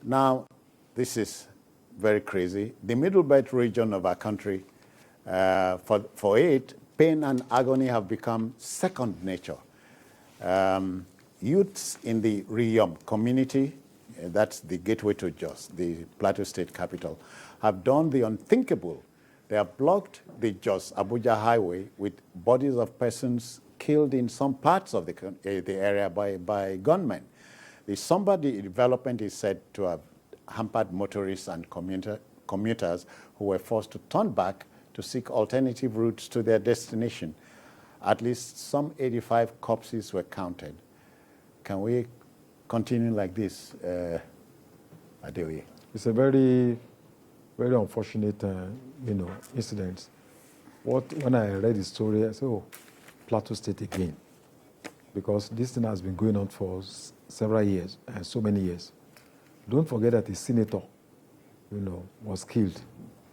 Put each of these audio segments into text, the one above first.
Now, this is very crazy. The Middle Belt region of our country, for it, pain and agony have become second nature. Youths in the Riyom community, that's the gateway to Jos, the Plateau state capital, have done the unthinkable. They have blocked the Jos-Abuja highway with bodies of persons killed in some parts of the area by gunmen. The somber development is said to have hampered motorists and commuters who were forced to turn back to seek alternative routes to their destination. At least some 85 corpses were counted. Can we continue like this, Adeoye? It's a very, very unfortunate, incident. When I read the story, I said, "Oh, Plateau State again," because this thing has been going on for several years, and so many years. Don't forget that a senator, was killed.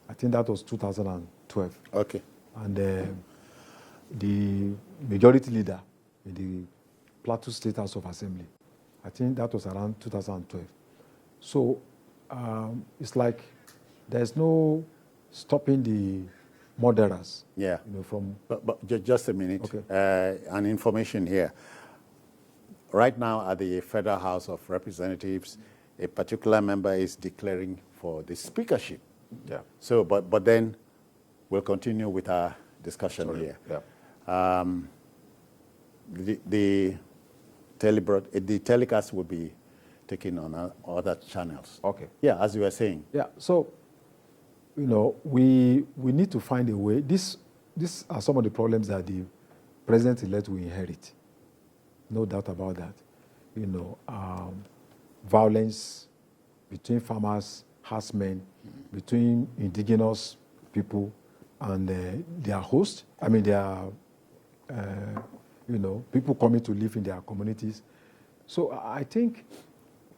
I think that was 2012. Okay. And the majority leader in the Plateau State House of Assembly, I think that was around 2012. So it's like there's no stopping the murderers. Yeah. From. But just a minute. Okay. An information here. Right now at the Federal House of Representatives, a particular member is declaring for the speakership. Yeah. So, but then we'll continue with our discussion here. Yeah. The telecast will be taken on other channels. Okay. Yeah, as you were saying. Yeah. So, we need to find a way. These are some of the problems that the president-elect will inherit. No doubt about that. Violence between farmers, herdsmen, between indigenous people and their host. I mean, people coming to live in their communities. So I think,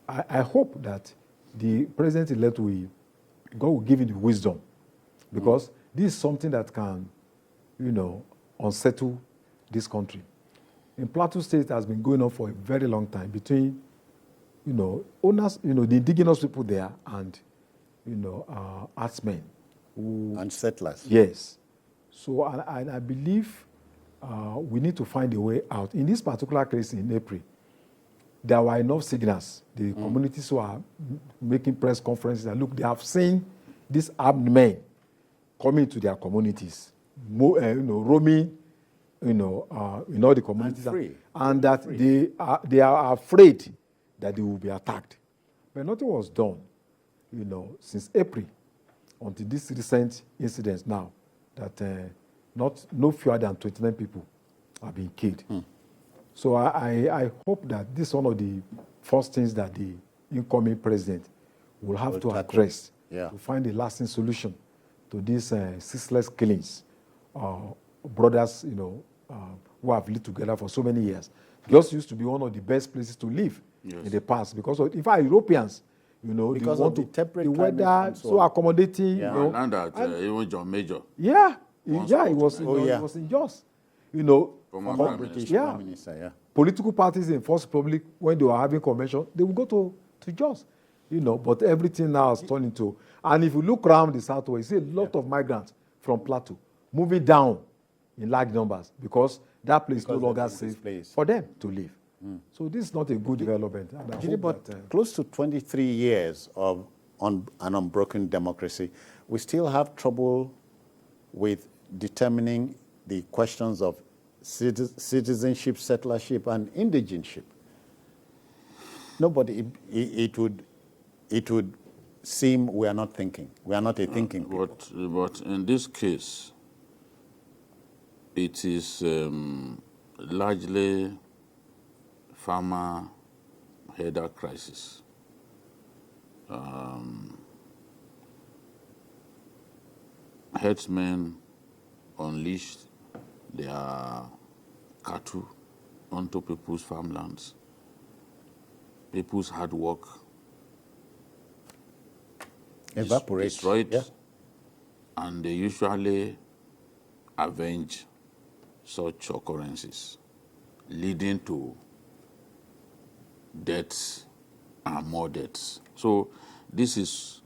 I hope that the president-elect God will give him the wisdom, because this is something that can, unsettle this country. In Plateau State, it has been going on for a very long time between, owners, the indigenous people there and, herdsmen. And settlers. Yes. So I believe we need to find a way out. In this particular case in April, there were enough signals. The communities who are making press conferences and look, they have seen these armed men coming to their communities, roaming, in all the communities, and that they are afraid that they will be attacked. But nothing was done, since April until this recent incident now, that no fewer than 29 people have been killed. So I hope that this is one of the first things that the incoming president will have to address to find a lasting solution to these ceaseless killings. Brothers, who have lived together for so many years. Jos used to be one of the best places to live in the past, because in fact Europeans, because they want of the weather so accommodating. And that even John Major. Yeah, he was in Jos. Former British Prime Minister, Political parties in First Republic, when they were having convention, they would go to Jos. But everything now has turned into, and if you look around the southwest, you see a lot of migrants from Plateau moving down in large numbers, because that place is no longer safe for them to live. So this is not a good development. But close to 23 years of an unbroken democracy, we still have trouble with determining the questions of citizenship, settlership, and indigenship. Nobody, it would seem we are not thinking. We are not a thinking people. But in this case, it is largely farmer-header crisis. Herdsmen unleashed their cattle onto people's farmlands. People's hard work evaporates, destroyed, and they usually avenge such occurrences, leading to deaths and more deaths. So this is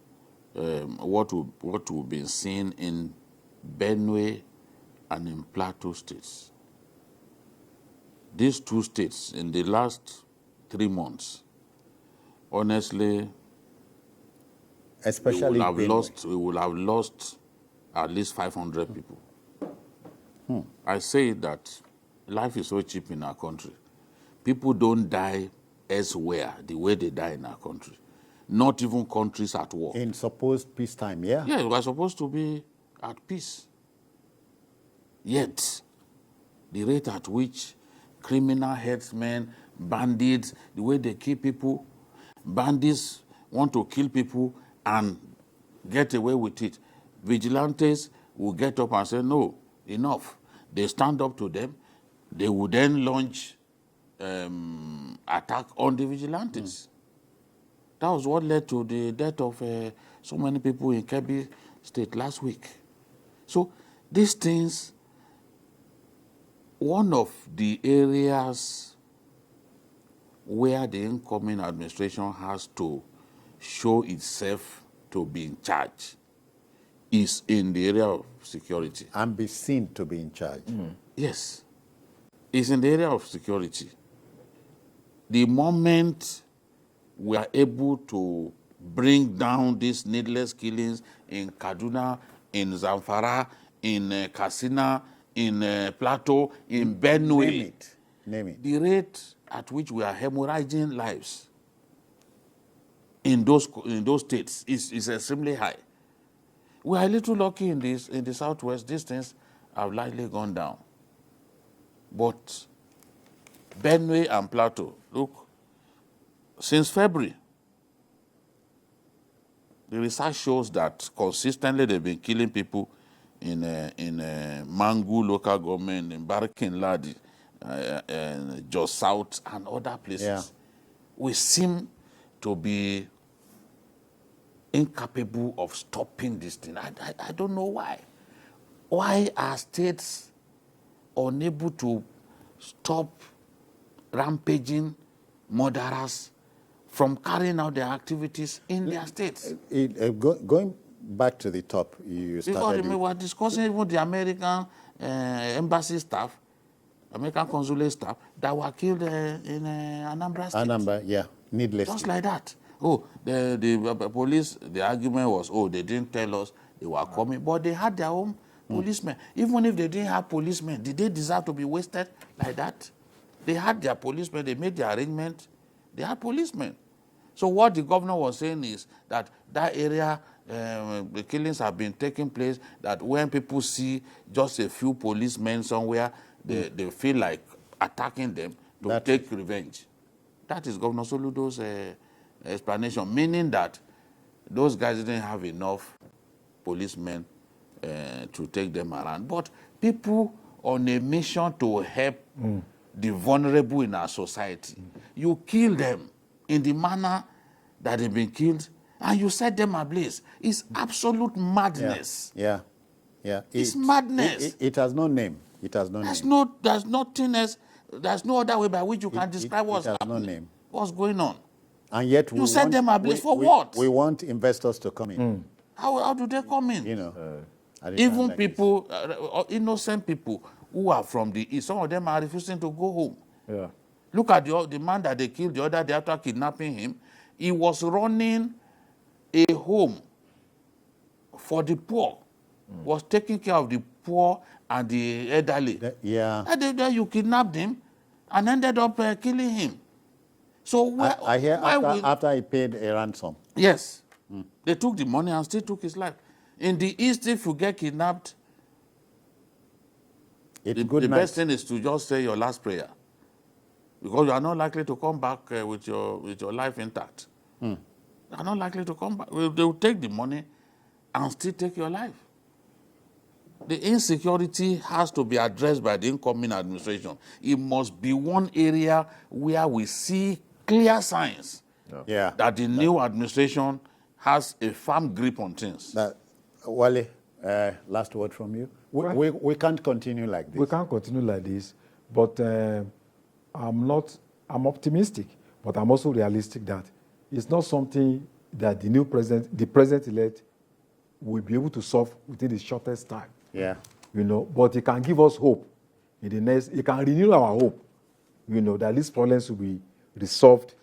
what we've been seeing in Benue and in Plateau states. These two states, in the last 3 months, honestly, Especially we Benue. will have lost at least 500 people. I say that life is so cheap in our country. People don't die elsewhere the way they die in our country. Not even countries at war. In supposed peacetime, yeah? Yeah, we are supposed to be at peace. Yet, the rate at which criminal headsmen, bandits, the way they kill people, bandits want to kill people and get away with it. Vigilantes will get up and say, no, enough. They stand up to them. They will then launch attack on the vigilantes. That was what led to the death of so many people in Kebbi State last week. So these things, one of the areas where the incoming administration has to show itself to be in charge is in the area of security. And be seen to be in charge. Yes, it's in the area of security. The moment we are able to bring down these needless killings in Kaduna, in Zamfara, in Katsina, in Plateau, in Benue, Name it. the rate at which we are hemorrhaging lives in those states is extremely high. We are a little lucky in the southwest. These things have likely gone down. But Benue and Plateau, look, since February, the research shows that consistently they've been killing people in Mangu local government, in Barricade, Jos South, and other places. Yeah. We seem to be incapable of stopping this thing. I don't know why. Why are states unable to stop rampaging murderers from carrying out their activities in their states? Going back to the top, you started... Because we were discussing even the American embassy staff, American consulate staff, that were killed in Anambra State. Anambra, yeah, needlessly. Just like that. Oh, the police, the argument was, oh, they didn't tell us they were coming, but they had their own policemen. Even if they didn't have policemen, did they deserve to be wasted like that? They had their policemen, they made their arrangement, they had policemen. So what the governor was saying is that area, the killings have been taking place, that when people see just a few policemen somewhere, they feel like attacking them to take revenge. That is Governor Soludo's explanation, meaning that those guys didn't have enough policemen to take them around. But people on a mission to help the vulnerable in our society, you kill them in the manner that they've been killed, and you set them ablaze. It's absolute madness. Yeah. It's madness. It has no name. It has no There's name. There's nothing else. There's no other way by which you can describe what's has no happening. name. What's going on? And yet You set them ablaze for what? We want investors to come in. How do they come in? You know, at a time Even like people, innocent people who are from the east, some of them are refusing to go home. Yeah. Look at the man that they killed the other day after kidnapping him. He was running a home for the poor, was taking care of the poor and the elderly. Yeah. And then you kidnapped him and ended up killing him. So I hear after he paid a ransom. Yes. They took the money and still took his life. In the East, if you get kidnapped, the best thing is to just say your last prayer, because you are not likely to come back with your life intact. You are not likely to come back. They will take the money and still take your life. The insecurity has to be addressed by the incoming administration. It must be one area where we see clear signs that the new administration has a firm grip on things. Wale, last word from you. We can't continue like this. We can't continue like this, but I'm optimistic, but I'm also realistic that it's not something that the president-elect, will be able to solve within the shortest time. Yeah. But it can give us hope. It can renew our hope, that these problems will be resolved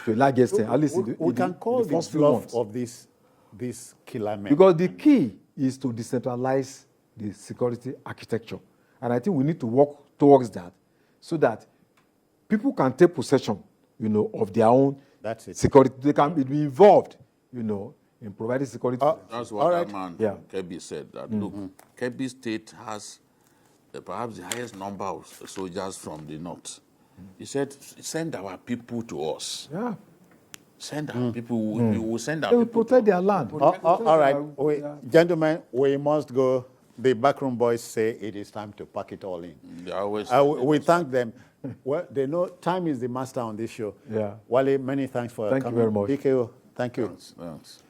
to a large extent, at least We can call in the first few bluff months. of this killer men. Because the key is to decentralize the security architecture. And I think we need to work towards that so that people can take possession, of their own That's it. security. They can be involved, in providing security. That's what that man, Yeah. Kebbi, said. That, look, Kebbi State has perhaps the highest number of soldiers from the north. He said, send our people to us. Yeah. Send our people. We will send our They will people protect to their land. All right, gentlemen, we must go. The backroom boys say it is time to pack it all in. They always We thank them. Well, they know time is the master on this show. Yeah. Wale, many thanks for Thank you coming. very much. BKO, thank you. Thanks.